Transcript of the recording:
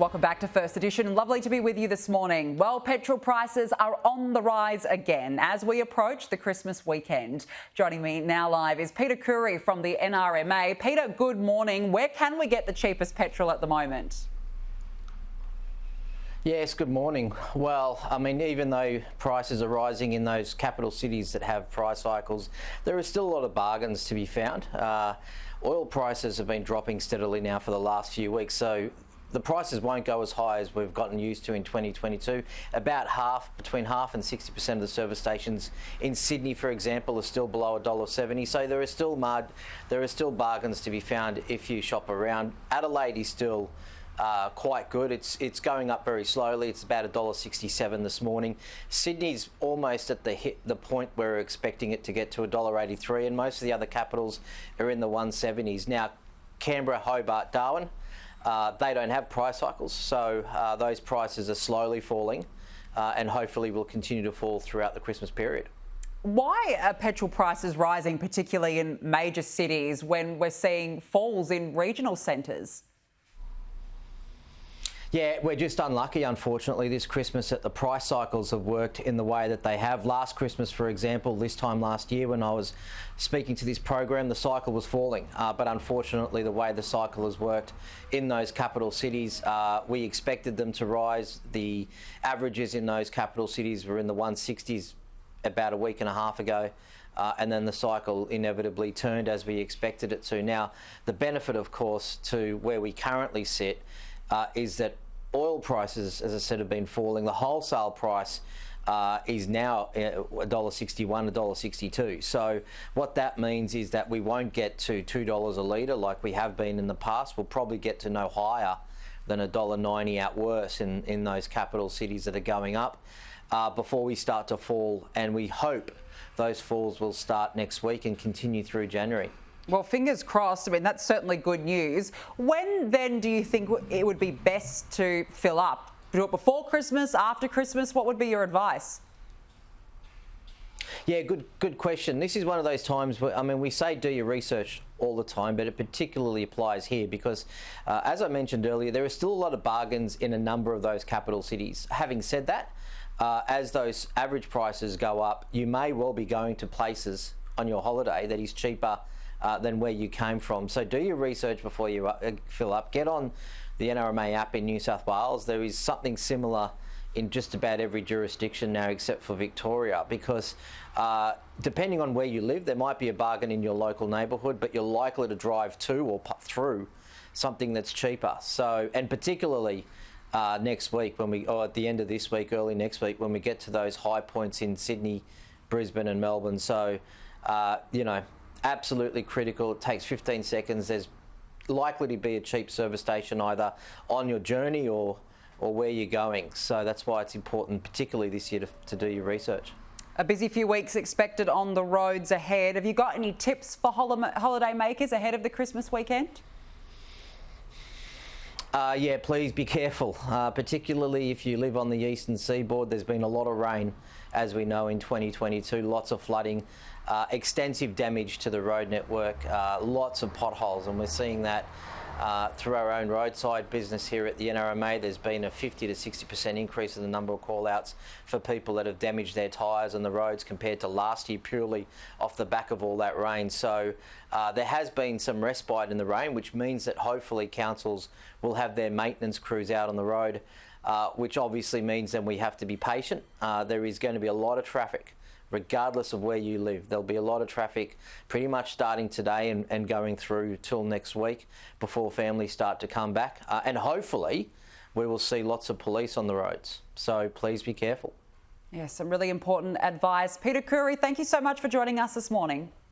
Welcome back to First Edition. Lovely to be with you this morning. Well, petrol prices are on the rise again as we approach the Christmas weekend. Joining me now live is Peter Khoury from the NRMA. Peter, good morning. Where can we get the cheapest petrol at the moment? Yes, good morning. Well, I mean, even though prices are rising in those capital cities that have price cycles, there is still a lot of bargains to be found. Oil prices have been dropping steadily now for the last few weeks, so the prices won't go as high as we've gotten used to in 2022. Between half and 60% of the service stations in Sydney, for example, are still below $1.70. So there is still bargains to be found if you shop around. Adelaide is still quite good. It's going up very slowly. It's about $1.67 this morning. Sydney's almost at the point where we're expecting it to get to $1.83, and most of the other capitals are in the 170s. Now, Canberra, Hobart, Darwin, they don't have price cycles, so those prices are slowly falling and hopefully will continue to fall throughout the Christmas period. Why are petrol prices rising, particularly in major cities, when we're seeing falls in regional centres? Yeah, we're just unlucky, unfortunately, this Christmas that the price cycles have worked in the way that they have. Last Christmas, for example, this time last year when I was speaking to this program, the cycle was falling. But unfortunately, the way the cycle has worked in those capital cities, we expected them to rise. The averages in those capital cities were in the 160s about a week and a half ago. And then the cycle inevitably turned as we expected it to. Now, the benefit, of course, to where we currently sit is that oil prices, as I said, have been falling. The wholesale price is now $1.61, $1.62. So what that means is that we won't get to $2 a litre like we have been in the past. We'll probably get to no higher than $1.90 at worst in those capital cities that are going up before we start to fall. And we hope those falls will start next week and continue through January. Well, fingers crossed. I mean, that's certainly good news. When then do you think it would be best to fill up? Do it before Christmas, after Christmas? What would be your advice? Yeah, good question. This is one of those times where, I mean, we say do your research all the time, but it particularly applies here because, as I mentioned earlier, there are still a lot of bargains in a number of those capital cities. Having said that, as those average prices go up, you may well be going to places on your holiday that is cheaper than where you came from. So do your research before you fill up. Get on the NRMA app in New South Wales. There is something similar in just about every jurisdiction now except for Victoria, because depending on where you live, there might be a bargain in your local neighbourhood, but you're likely to drive to or through something that's cheaper. So, and particularly next week or at the end of this week, early next week, when we get to those high points in Sydney, Brisbane and Melbourne. So, absolutely critical. It takes 15 seconds. There's likely to be a cheap service station either on your journey or where you're going. So that's why it's important, particularly this year, to do your research. A busy few weeks expected on the roads ahead. Have you got any tips for holiday makers ahead of the Christmas weekend? Yeah, please be careful, particularly if you live on the eastern seaboard. There's been a lot of rain, as we know, in 2022, lots of flooding, extensive damage to the road network, lots of potholes, and we're seeing that through our own roadside business here at the NRMA. There's been a 50 to 60% increase in the number of call-outs for people that have damaged their tyres on the roads compared to last year, purely off the back of all that rain. So there has been some respite in the rain, which means that hopefully councils will have their maintenance crews out on the road, which obviously means then we have to be patient. There is going to be a lot of traffic regardless of where you live. There'll be a lot of traffic pretty much starting today and going through till next week before families start to come back. And hopefully we will see lots of police on the roads. So please be careful. Yes, some really important advice. Peter Khoury, thank you so much for joining us this morning.